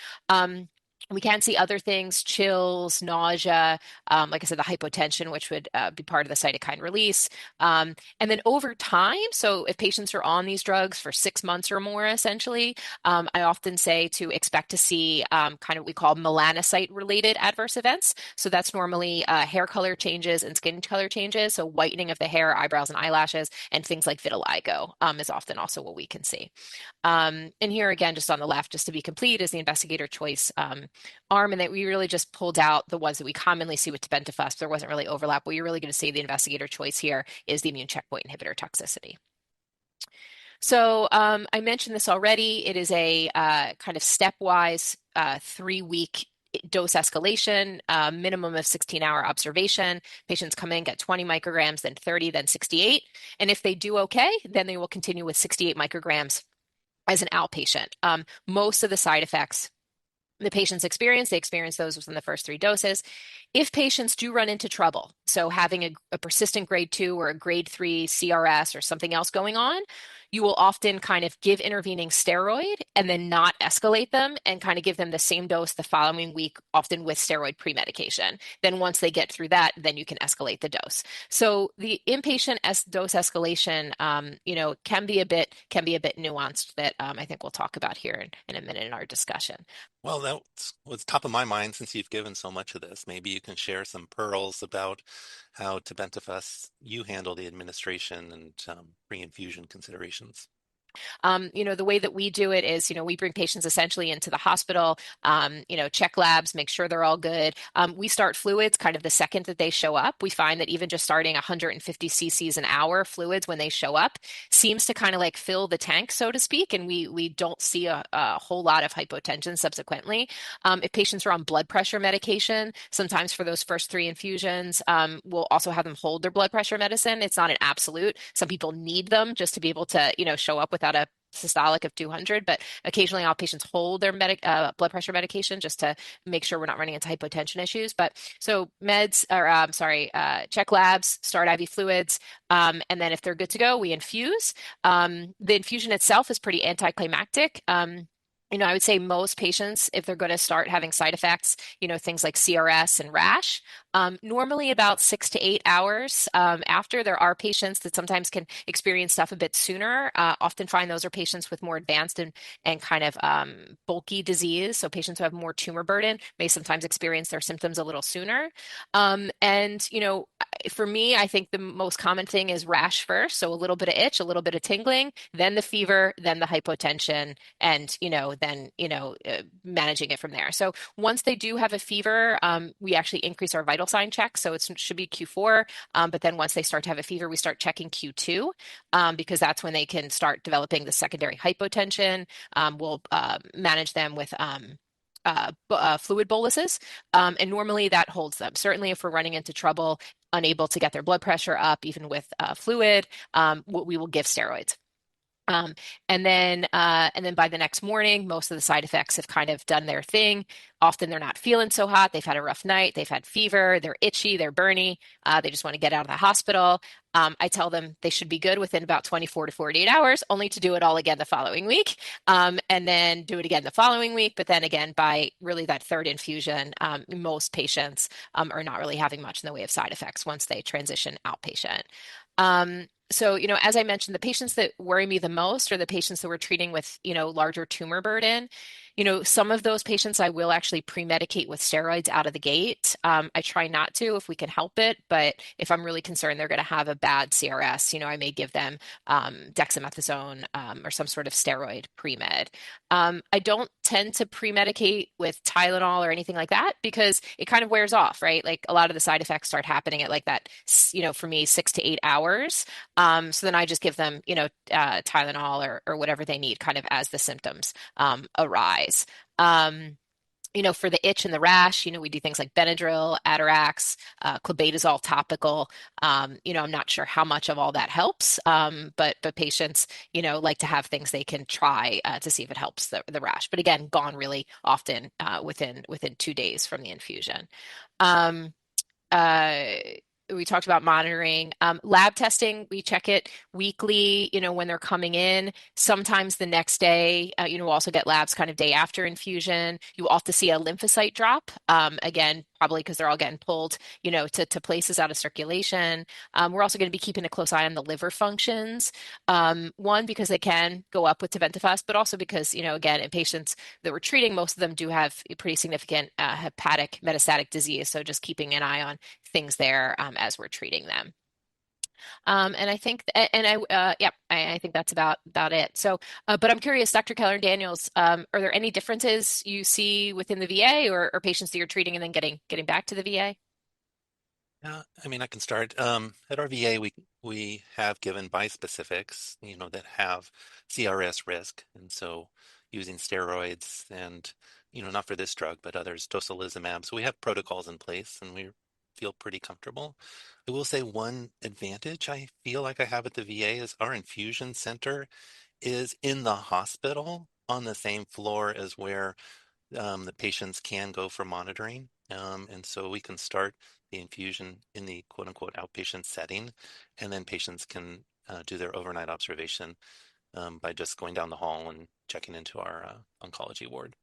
We can see other things, chills, nausea, like I said, the hypotension, which would be part of the cytokine release. And then over time, so if patients are on these drugs for 6 months or more, essentially, I often say to expect to see kind of what we call melanocyte-related adverse events. So that's normally hair color changes and skin color changes, so whitening of the hair, eyebrows, and eyelashes, and things like vitiligo is often also what we can see. And here again, just on the left, just to be complete, is the investigator choice arm, and that we really just pulled out the ones that we commonly see with tebentafusp. There wasn't really overlap. What you're really going to see the investigator choice here is the immune checkpoint inhibitor toxicity. So I mentioned this already. It is a kind of stepwise 3-week dose escalation, minimum of 16-hour observation. Patients come in, get 20 micrograms, then 30, then 68. And if they do okay, then they will continue with 68 micrograms as an outpatient. Most of the side effects the patients experience. They experience those within the first 3 doses. If patients do run into trouble, so having a persistent grade 2 or a grade 3 CRS or something else going on, you will often kind of give intervening steroid and then not escalate them and kind of give them the same dose the following week, often with steroid pre-medication. Then once they get through that, then you can escalate the dose. So the inpatient dose escalation, can be a bit nuanced that I think we'll talk about here in a minute in our discussion. Well, that's what's top of my mind since you've given so much of this. Maybe you can share some pearls about how tebentafusp you handle the administration and pre-infusion considerations. The way that we do it is, we bring patients essentially into the hospital, check labs, make sure they're all good. We start fluids kind of the second that they show up. We find that even just starting 150 cc's an hour fluids when they show up seems to kind of like fill the tank, so to speak, and we don't see a whole lot of hypotension subsequently. If patients are on blood pressure medication, sometimes for those first 3 infusions, we'll also have them hold their blood pressure medicine. It's not an absolute. Some people need them just to be able to, show up without a systolic of 200, but occasionally all patients hold their blood pressure medication just to make sure we're not running into hypotension issues. But so meds, or check labs, start IV fluids, and then if they're good to go, we infuse. The infusion itself is pretty anticlimactic. I would say most patients, if they're going to start having side effects, things like CRS and rash, normally about 6 to 8 hours after. There are patients that sometimes can experience stuff a bit sooner. Often find those are patients with more advanced and kind of bulky disease. So patients who have more tumor burden may sometimes experience their symptoms a little sooner. For me, I think the most common thing is rash first. So a little bit of itch, a little bit of tingling, then the fever, then the hypotension, and, then, managing it from there. So once they do have a fever, we actually increase our vital sign check. So it should be Q4. But then once they start to have a fever, we start checking Q2 because that's when they can start developing the secondary hypotension. We'll manage them with fluid boluses. And normally that holds them. Certainly if we're running into trouble, unable to get their blood pressure up, even with fluid, we will give steroids. And then by the next morning, most of the side effects have kind of done their thing. Often they're not feeling so hot. They've had a rough night. They've had fever. They're itchy. They're burny. They just want to get out of the hospital. I tell them they should be good within about 24 to 48 hours, only to do it all again the following week, and then do it again the following week. But then again, by really that third infusion, most patients are not really having much in the way of side effects once they transition outpatient. So, as I mentioned, the patients that worry me the most are the patients that we're treating with, larger tumor burden. Some of those patients I will actually pre-medicate with steroids out of the gate. I try not to if we can help it, but if I'm really concerned they're going to have a bad CRS, I may give them dexamethasone or some sort of steroid pre-med. I don't tend to pre-medicate with Tylenol or anything like that because it kind of wears off, right? Like a lot of the side effects start happening at like that, for me, 6 to 8 hours. So then I just give them, Tylenol or whatever they need kind of as the symptoms arise. For the itch and the rash, we do things like Benadryl, Atarax, clobetasol topical. I'm not sure how much of all that helps, but patients, like to have things they can try to see if it helps the rash. But again, gone really often within 2 days from the infusion. We talked about monitoring. Lab testing, we check it weekly, when they're coming in. Sometimes the next day, we'll also get labs kind of day after infusion. You often see a lymphocyte drop, again, probably because they're all getting pulled, to places out of circulation. We're also going to be keeping a close eye on the liver functions. One, because they can go up with tebentafusp, but also because, again, in patients that we're treating, most of them do have a pretty significant hepatic metastatic disease. So just keeping an eye on things there as we're treating them. And I think, I think that's about it. So, but I'm curious, Dr. Keller and Daniels, are there any differences you see within the VA or patients that you're treating and then getting back to the VA? Yeah, I can start. At our VA, we have given bispecifics, that have CRS risk, and so using steroids and, not for this drug, but others, tocilizumab. So we have protocols in place, and we feel pretty comfortable. I will say one advantage I feel like I have at the VA is our infusion center is in the hospital on the same floor as where the patients can go for monitoring. And so we can start the infusion in the quote unquote outpatient setting, and then patients can do their overnight observation by just going down the hall and checking into our oncology ward.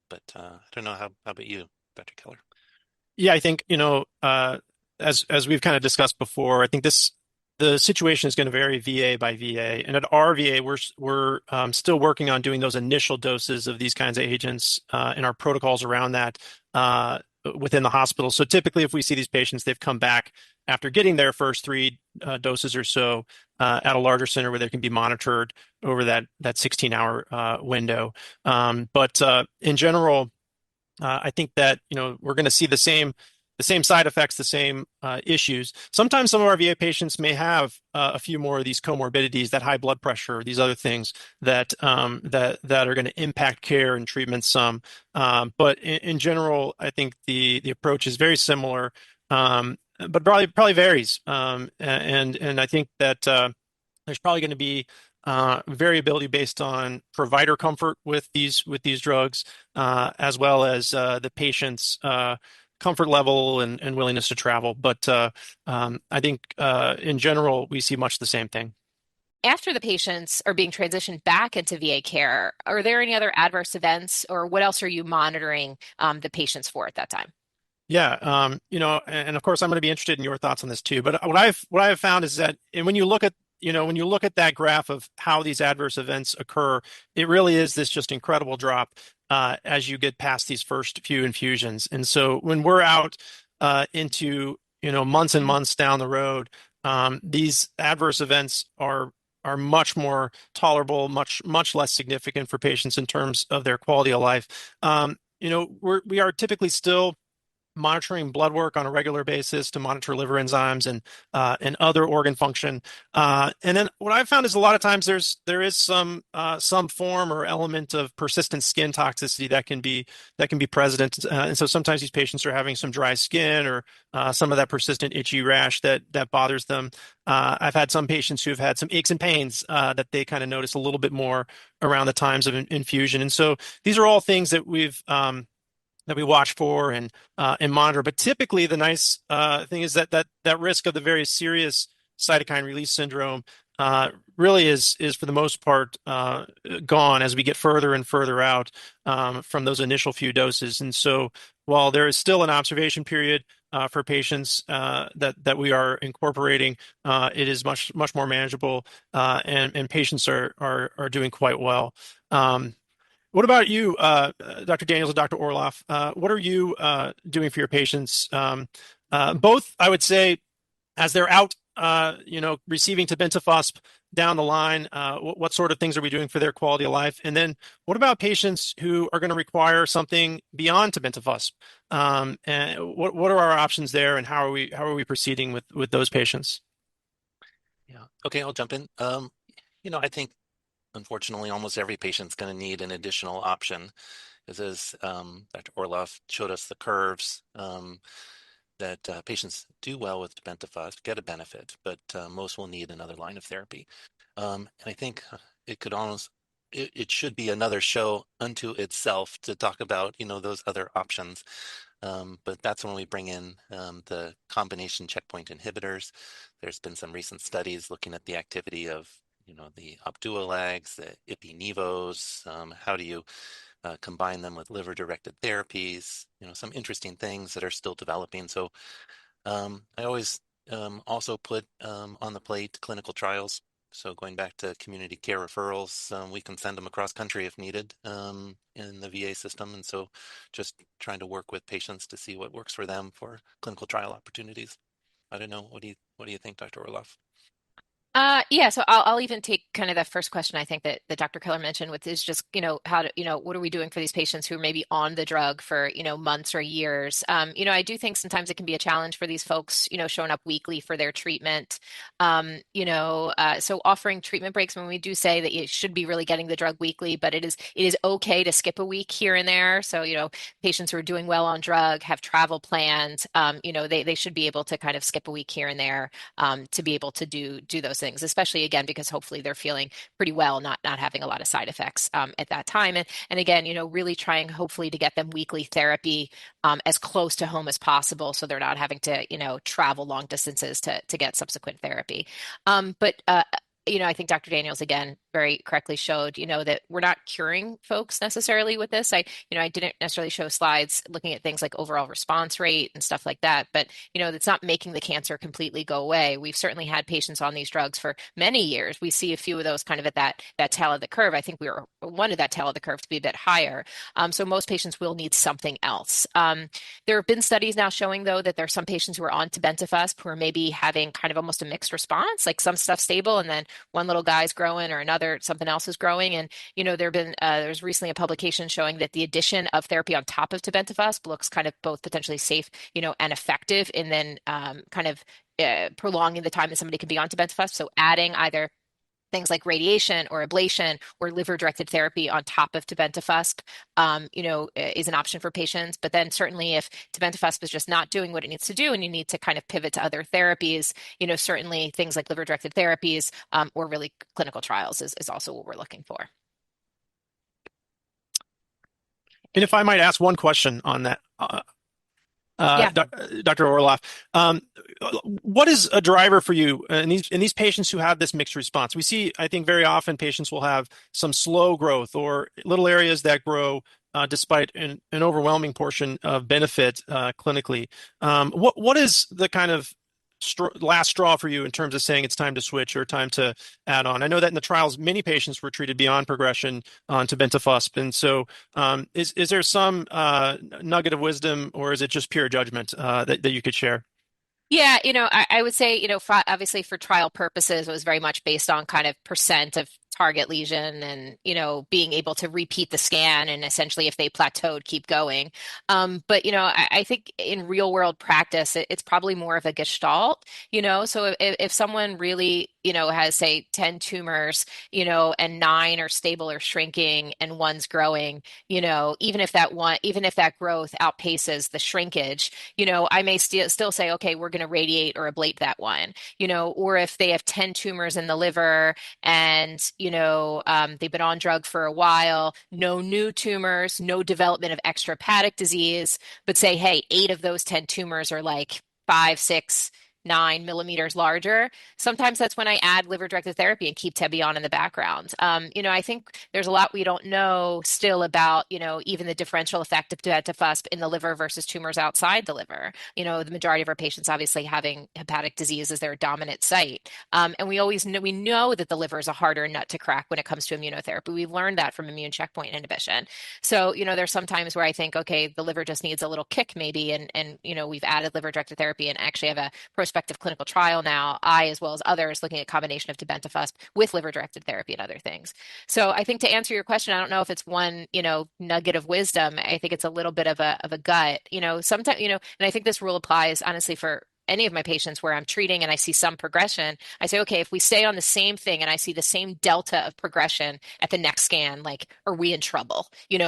But I don't know, how about you, Dr. Keller? Yeah, I think, as we've kind of discussed before, I think the situation is going to vary VA by VA. And at our VA, we're still working on doing those initial doses of these kinds of agents in our protocols around that within the hospital. So typically, if we see these patients, they've come back after getting their first three doses or so at a larger center where they can be monitored over that 16-hour window. But in general, I think that we're going to see the same side effects, the same issues. Sometimes some of our VA patients may have a few more of these comorbidities, that high blood pressure, these other things that that are going to impact care and treatment some. But in general, I think the approach is very similar, but probably varies. And I think that there's probably going to be variability based on provider comfort with these drugs, as well as the patient's comfort level and willingness to travel. But I think in general, we see much the same thing. After the patients are being transitioned back into VA care, are there any other adverse events, or what else are you monitoring the patients for at that time? Yeah, and of course, I'm going to be interested in your thoughts on this too. But what I've found is that, and when you look at that graph of how these adverse events occur, it really is this just incredible drop as you get past these first few infusions. And so when we're out into months and months down the road, these adverse events are much more tolerable, much less significant for patients in terms of their quality of life. We are typically still monitoring blood work on a regular basis to monitor liver enzymes and other organ function. And then what I've found is a lot of times there is some form or element of persistent skin toxicity that can be present. And so sometimes these patients are having some dry skin or some of that persistent itchy rash that bothers them. I've had some patients who've had some aches and pains that they kind of notice a little bit more around the times of infusion. And so these are all things that we watch for and monitor. But typically, the nice thing is that risk of the very serious cytokine release syndrome really is for the most part gone as we get further and further out from those initial few doses. And so, while there is still an observation period for patients that we are incorporating, it is much more manageable, and patients are doing quite well. What about you, Dr. Daniels and Dr. Orloff? What are you doing for your patients? Both, I would say, as they're out, receiving tebentafusp down the line, what sort of things are we doing for their quality of life? And then what about patients who are going to require something beyond tebentafusp? And what are our options there, and how are we proceeding with those patients? Yeah. Okay, I'll jump in. I think unfortunately, almost every patient's going to need an additional option, because as Dr. Orloff showed us the curves, that patients do well with tebentafusp, get a benefit, but most will need another line of therapy. And I think it should be another show unto itself to talk about, those other options. But that's when we bring in the combination checkpoint inhibitors. There's been some recent studies looking at the activity of the Opdualags, the Ipi-Nivos, how do you combine them with liver-directed therapies, some interesting things that are still developing. So I always also put on the plate clinical trials. So going back to community care referrals, we can send them across country if needed in the VA system. And so just trying to work with patients to see what works for them for clinical trial opportunities. I don't know. What do you think, Dr. Orloff? Yeah, so I'll even take kind of that first question I think that Dr. Keller mentioned, which is just, what are we doing for these patients who are maybe on the drug for, months or years? I do think sometimes it can be a challenge for these folks, showing up weekly for their treatment. So offering treatment breaks when we do say that you should be really getting the drug weekly, but it is okay to skip a week here and there. So, patients who are doing well on drug, have travel plans, they should be able to kind of skip a week here and there to be able to do those things, especially again, because hopefully they're feeling pretty well, not having a lot of side effects at that time. And again, really trying hopefully to get them weekly therapy as close to home as possible so they're not having to, travel long distances to get subsequent therapy. But I think Dr. Daniels again very correctly showed, that we're not curing folks necessarily with this. I didn't necessarily show slides looking at things like overall response rate and stuff like that, but it's not making the cancer completely go away. We've certainly had patients on these drugs for many years. We see a few of those kind of at that tail of the curve. I think we were wanted that tail of the curve to be a bit higher. So most patients will need something else. There have been studies now showing though that there are some patients who are on tebentafusp who are maybe having kind of almost a mixed response, like some stuff stable and then one little guy's growing or another something else is growing. And there's recently a publication showing that the addition of therapy on top of tebentafusp looks kind of both potentially safe, and effective, and then kind of prolonging the time that somebody can be on tebentafusp. So adding either things like radiation or ablation or liver-directed therapy on top of tebentafusp, is an option for patients. But then certainly if tebentafusp is just not doing what it needs to do and you need to kind of pivot to other therapies, certainly things like liver-directed therapies or really clinical trials is also what we're looking for. And if I might ask one question on that, Yeah. Dr. Orloff, what is a driver for you in these patients who have this mixed response? We see, I think, very often patients will have some slow growth or little areas that grow despite an overwhelming portion of benefit clinically. What is the kind of last straw for you in terms of saying it's time to switch or time to add on? I know that in the trials, many patients were treated beyond progression on tebentafusp. And so is there some nugget of wisdom or is it just pure judgment that you could share? Yeah, I would say, obviously for trial purposes, it was very much based on kind of percent of target lesion and, being able to repeat the scan and essentially if they plateaued, keep going. But, I think in real world practice, it's probably more of a gestalt, so if someone really, has say 10 tumors, and 9 are stable or shrinking and one's growing, even if that growth outpaces the shrinkage, I may still say, okay, we're going to radiate or ablate that one, or if they have 10 tumors in the liver and, they've been on drug for a while, no new tumors, no development of extrahepatic disease, but say, hey, 8 of those 10 tumors are like 5, 6, 9 millimeters larger. Sometimes that's when I add liver-directed therapy and keep Tebi on in the background. I think there's a lot we don't know still about, even the differential effect of tebentafusp in the liver versus tumors outside the liver. The majority of our patients obviously having hepatic disease as their dominant site. And we know that the liver is a harder nut to crack when it comes to immunotherapy. We learned that from immune checkpoint inhibition. So, there's some times where I think, okay, the liver just needs a little kick maybe. And we've added liver-directed therapy and actually have a prospective clinical trial now, I as well as others, looking at combination of tebentafusp with liver-directed therapy and other things. So I think to answer your question, I don't know if it's one, nugget of wisdom. I think it's a little bit of a gut, sometimes, and I think this rule applies honestly for any of my patients where I'm treating and I see some progression. I say, okay, if we stay on the same thing and I see the same delta of progression at the next scan, like, are we in trouble?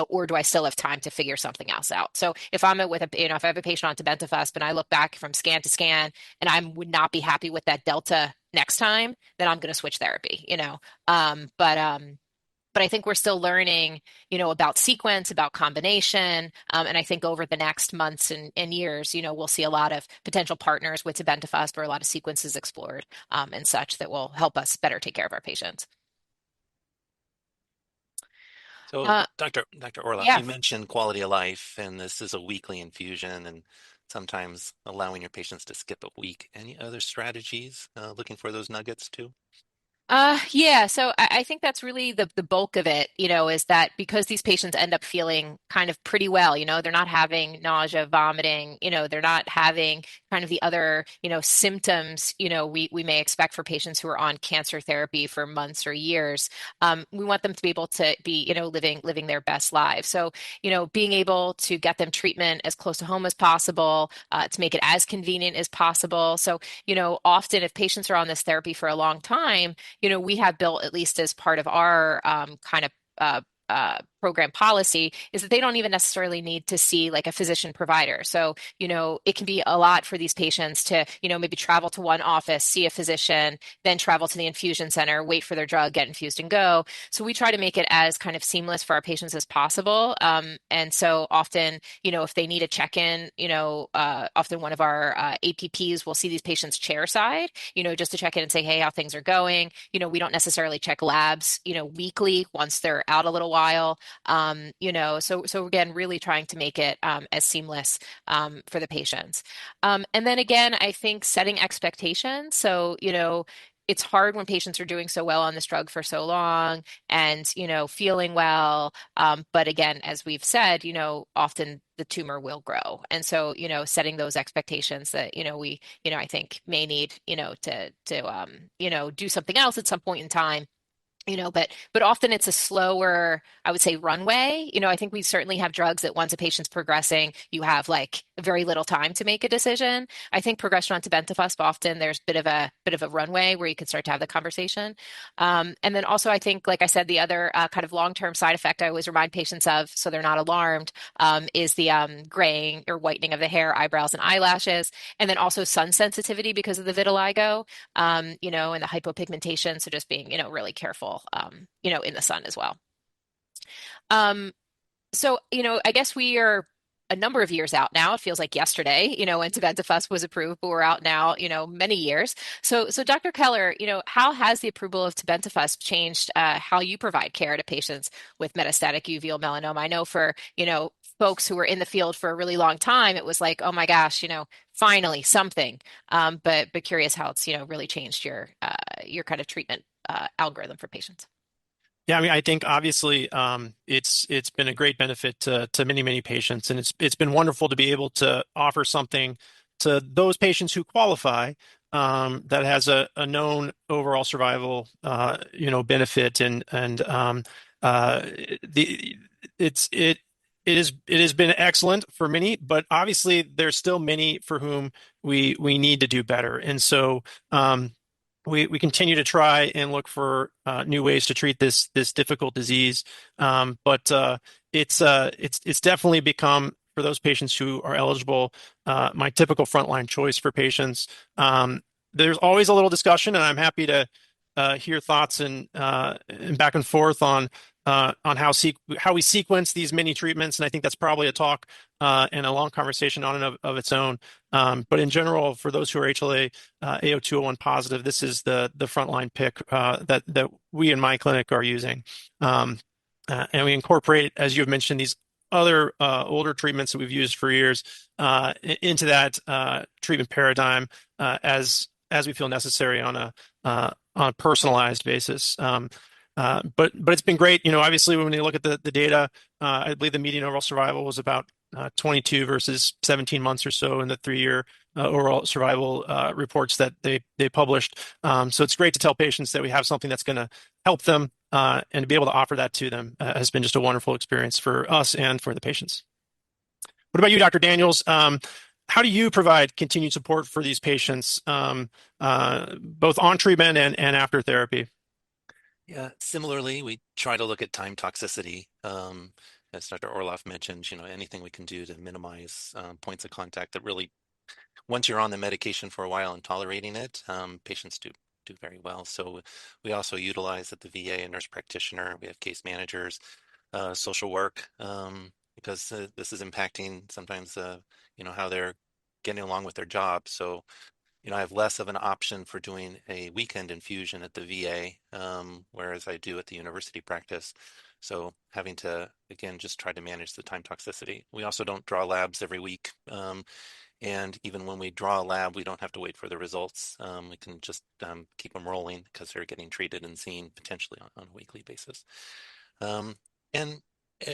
Or do I still have time to figure something else out? So if I'm if I have a patient on tebentafusp and I look back from scan to scan and I would not be happy with that delta next time, then I'm going to switch therapy, but I think we're still learning, about sequence, about combination. And I think over the next months and years, we'll see a lot of potential partners with tebentafusp or a lot of sequences explored and such that will help us better take care of our patients. So, Dr. Orloff, Yeah. you mentioned quality of life, and this is a weekly infusion, and sometimes allowing your patients to skip a week. Any other strategies looking for those nuggets too? Yeah, so I think that's really the bulk of it, is that because these patients end up feeling kind of pretty well, they're not having nausea, vomiting, they're not having kind of the other, symptoms, we may expect for patients who are on cancer therapy for months or years. We want them to be able to be, living their best lives. So, being able to get them treatment as close to home as possible, to make it as convenient as possible. So, often if patients are on this therapy for a long time, we have built, at least as part of our kind of program policy is that they don't even necessarily need to see like a physician provider. So, it can be a lot for these patients to, maybe travel to one office, see a physician, then travel to the infusion center, wait for their drug, get infused and go. So we try to make it as kind of seamless for our patients as possible. And so often, if they need a check-in, often one of our APPs will see these patients chair side, just to check in and say, hey, how things are going. We don't necessarily check labs, weekly once they're out a little while. So again, really trying to make it as seamless for the patients. And then again, I think setting expectations. So, it's hard when patients are doing so well on this drug for so long and, feeling well. But again, as we've said, often the tumor will grow. And so, setting those expectations that, we, I think may need, to do something else at some point in time. But often it's a slower, I would say, runway. I think we certainly have drugs that once a patient's progressing, you have like very little time to make a decision. I think progression on tebentafusp, often there's a bit of a runway where you can start to have the conversation. And then also, I think, like I said, the other kind of long-term side effect I always remind patients of, so they're not alarmed, is the graying or whitening of the hair, eyebrows, and eyelashes, and then also sun sensitivity because of the vitiligo, and the hypopigmentation. So just being, really careful, in the sun as well. So, I guess we are a number of years out now. It feels like yesterday, when tebentafusp was approved, but we're out now, many years. So Dr. Keller, how has the approval of tebentafusp changed how you provide care to patients with metastatic uveal melanoma? I know for, folks who were in the field for a really long time, it was like, oh my gosh, finally something. But curious how it's, really changed your kind of treatment algorithm for patients. Yeah, I mean, I think obviously it's been a great benefit to many patients, and it's been wonderful to be able to offer something to those patients who qualify that has a known overall survival benefit, and it has been excellent for many, but obviously there's still many for whom we need to do better, and so. We continue to try and look for new ways to treat this difficult disease, but it's definitely become, for those patients who are eligible, my typical frontline choice for patients. There's always a little discussion, and I'm happy to hear thoughts and back and forth on how we sequence these many treatments, and I think that's probably a talk and a long conversation on and of its own. But in general, for those who are HLA A0201 positive, this is the frontline pick that we in my clinic are using. And we incorporate, as you've mentioned, these other older treatments that we've used for years into that treatment paradigm as we feel necessary on a personalized basis. But it's been great. Obviously, when you look at the data, I believe the median overall survival was about 22 versus 17 months or so in the 3-year overall survival reports that they published. So it's great to tell patients that we have something that's going to help them, and to be able to offer that to them has been just a wonderful experience for us and for the patients. What about you, Dr. Daniels? How do you provide continued support for these patients, both on treatment and after therapy? Yeah, similarly, we try to look at time toxicity. As Dr. Orloff mentioned, anything we can do to minimize points of contact that really, once you're on the medication for a while and tolerating it, patients do very well. So we also utilize at the VA a nurse practitioner. We have case managers, social work, because this is impacting sometimes, how they're getting along with their job. So I have less of an option for doing a weekend infusion at the VA, whereas I do at the university practice. So having to, again, just try to manage the time toxicity. We also don't draw labs every week. And even when we draw a lab, we don't have to wait for the results. We can just keep them rolling because they're getting treated and seen potentially on a weekly basis. And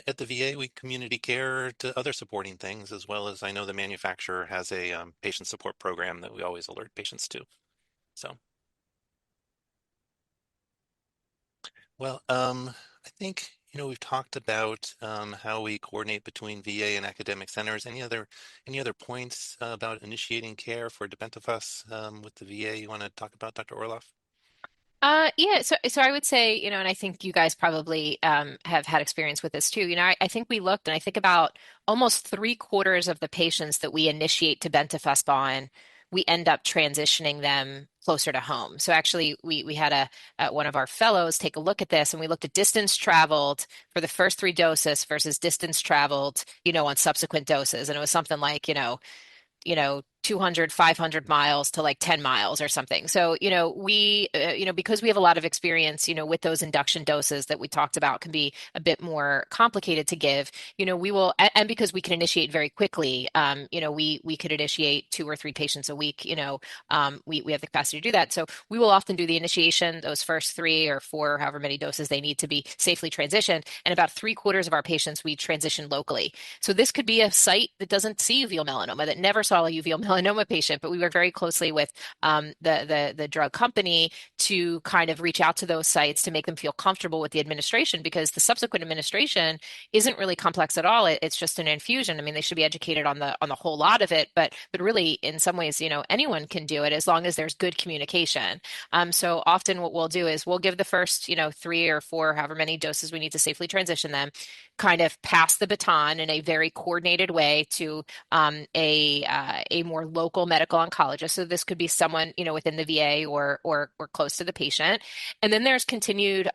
at the VA, we community care to other supporting things, as well as I know the manufacturer has a patient support program that we always alert patients to. So, well, I think, we've talked about how we coordinate between VA and academic centers. Any other points about initiating care for tebentafusp with the VA you want to talk about, Dr. Orloff? Yeah, so I would say, and I think you guys probably have had experience with this too. I think we looked, and I think about almost three-quarters of the patients that we initiate tebentafusp on, we end up transitioning them closer to home. So actually, we had one of our fellows take a look at this, and we looked at distance traveled for the first three doses versus distance traveled, on subsequent doses, and it was something like, 200, 500 miles to like 10 miles or something. So, we, because we have a lot of experience, with those induction doses that we talked about can be a bit more complicated to give, we will, and because we can initiate very quickly, we could initiate two or three patients a week, we have the capacity to do that. So we will often do the initiation, those first three or four, however many doses they need to be safely transitioned. And about three-quarters of our patients, we transition locally. So this could be a site that doesn't see uveal melanoma, that never saw a uveal melanoma patient, but we work very closely with the drug company to kind of reach out to those sites to make them feel comfortable with the administration, because the subsequent administration isn't really complex at all. It's just an infusion. I mean, they should be educated on the whole lot of it, but really, in some ways, anyone can do it as long as there's good communication. So often what we'll do is we'll give the first, three or four, however many doses we need to safely transition them, kind of pass the baton in a very coordinated way to a more local medical oncologist. So this could be someone, within the VA or close to the patient. And then there's continued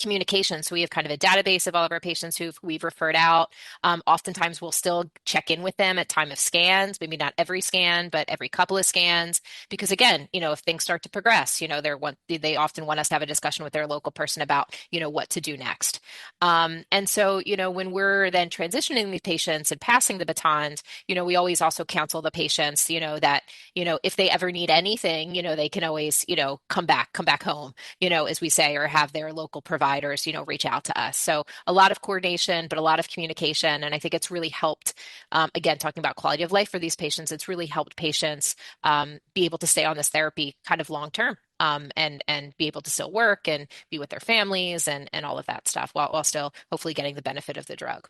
communication. So we have kind of a database of all of our patients who we've referred out. Oftentimes we'll still check in with them at time of scans, maybe not every scan, but every couple of scans. Because again, if things start to progress, they often want us to have a discussion with their local person about, what to do next. And so, when we're then transitioning these patients and passing the batons, we always also counsel the patients, that, if they ever need anything, they can always, come back home, as we say, or have their local providers, reach out to us. So a lot of coordination, but a lot of communication. And I think it's really helped, again, talking about quality of life for these patients, it's really helped patients be able to stay on this therapy kind of long term, and be able to still work and be with their families and all of that stuff while still hopefully getting the benefit of the drug.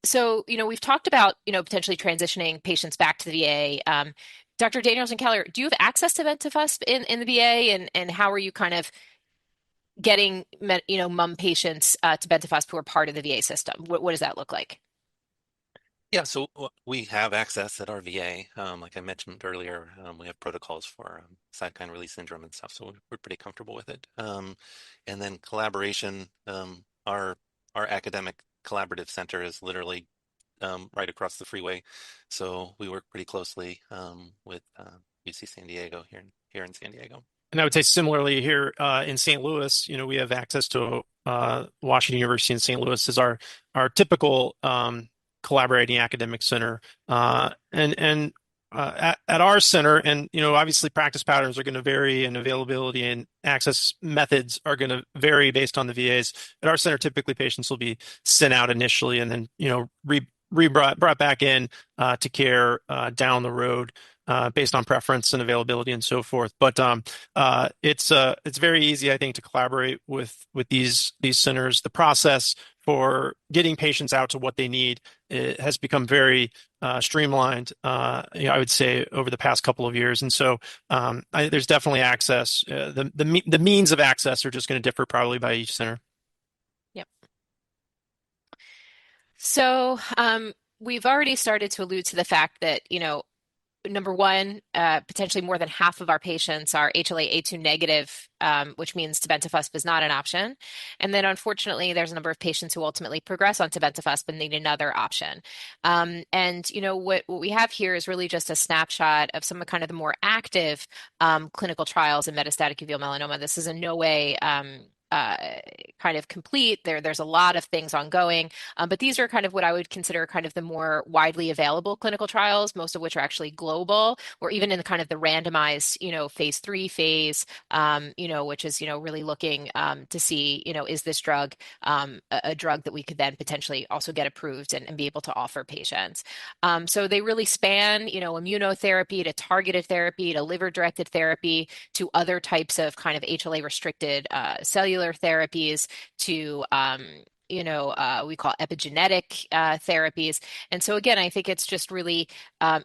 So, we've talked about, potentially transitioning patients back to the VA. Dr. Daniels and Keller, do you have access to Ventafusp in the VA, and how are you kind of getting, mum patients to Ventafusp who are part of the VA system? What does that look like? Yeah, so we have access at our VA. Like I mentioned earlier, we have protocols for cytokine release syndrome and stuff, so we're pretty comfortable with it. And then collaboration, our academic collaborative center is literally right across the freeway, so we work pretty closely with UC San Diego here in San Diego. And I would say similarly here in St. Louis, we have access to Washington University in St. Louis as our typical collaborating academic center. And at our center, and obviously practice patterns are going to vary, and availability and access methods are going to vary based on the VAs. At our center, typically patients will be sent out initially, and then brought back in to care down the road based on preference and availability and so forth. But it's very easy, I think, to collaborate with these centers. The process for getting patients out to what they need, it has become very streamlined, I would say, over the past couple of years. And so there's definitely access. The means of access are just going to differ probably by each center. Yep. So we've already started to allude to the fact that, number one, potentially more than half of our patients are HLA A2 negative, which means tebentafusp is not an option. And then, unfortunately, there's a number of patients who ultimately progress on tebentafusp and need another option. And what we have here is really just a snapshot of some of kind of the more active clinical trials in metastatic uveal melanoma. This is in no way kind of complete. There's a lot of things ongoing, but these are kind of what I would consider kind of the more widely available clinical trials, most of which are actually global, or even in the kind of the randomized, phase 3 phase, which is, really looking to see, is this drug a drug that we could then potentially also get approved and be able to offer patients. So they really span, immunotherapy to targeted therapy to liver-directed therapy to other types of kind of HLA restricted cellular therapies to we call epigenetic therapies. And so again, I think it's just really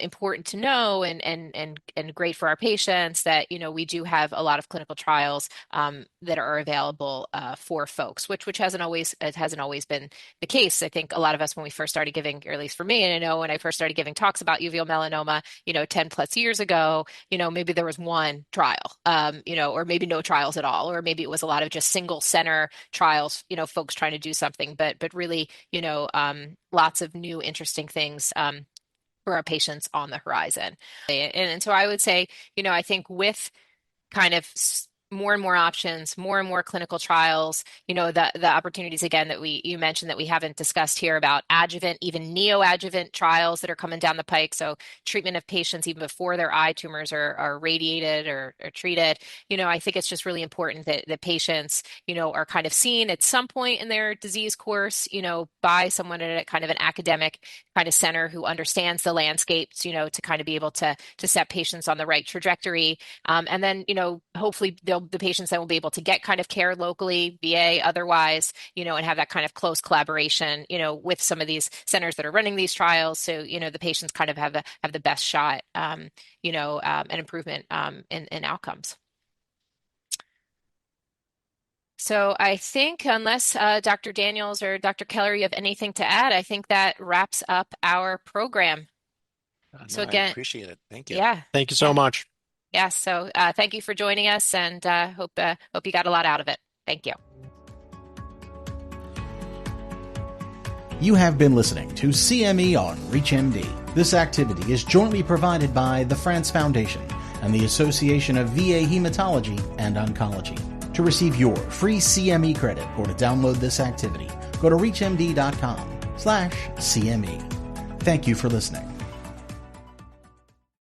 important to know and great for our patients that, we do have a lot of clinical trials that are available for folks, which hasn't always been the case. I think a lot of us, when we first started giving, or at least for me, and I know when I first started giving talks about uveal melanoma, 10 plus years ago, maybe there was one trial, or maybe no trials at all, or maybe it was a lot of just single center trials, folks trying to do something, but really, lots of new interesting things for our patients on the horizon. And so I would say, I think with kind of more and more options, more and more clinical trials, the opportunities again that you mentioned that we haven't discussed here about adjuvant, even neoadjuvant trials that are coming down the pike. So treatment of patients even before their eye tumors are radiated or treated. I think it's just really important that the patients, are kind of seen at some point in their disease course, by someone at a kind of an academic kind of center who understands the landscapes, to kind of be able to set patients on the right trajectory. And then, hopefully the patients that will be able to get kind of care locally, VA, otherwise, and have that kind of close collaboration, with some of these centers that are running these trials. So, the patients kind of have the best shot, an improvement in outcomes. So I think unless Dr. Daniels or Dr. Keller, you have anything to add, I think that wraps up our program. So again, I appreciate it. Thank you. Yeah. Thank you so much. Yeah, so thank you for joining us, and hope you got a lot out of it. Thank you. You have been listening to CME on ReachMD. This activity is jointly provided by the France Foundation and the Association of VA Hematology and Oncology. To receive your free CME credit or to download this activity, go to reachmd.com/CME. Thank you for listening.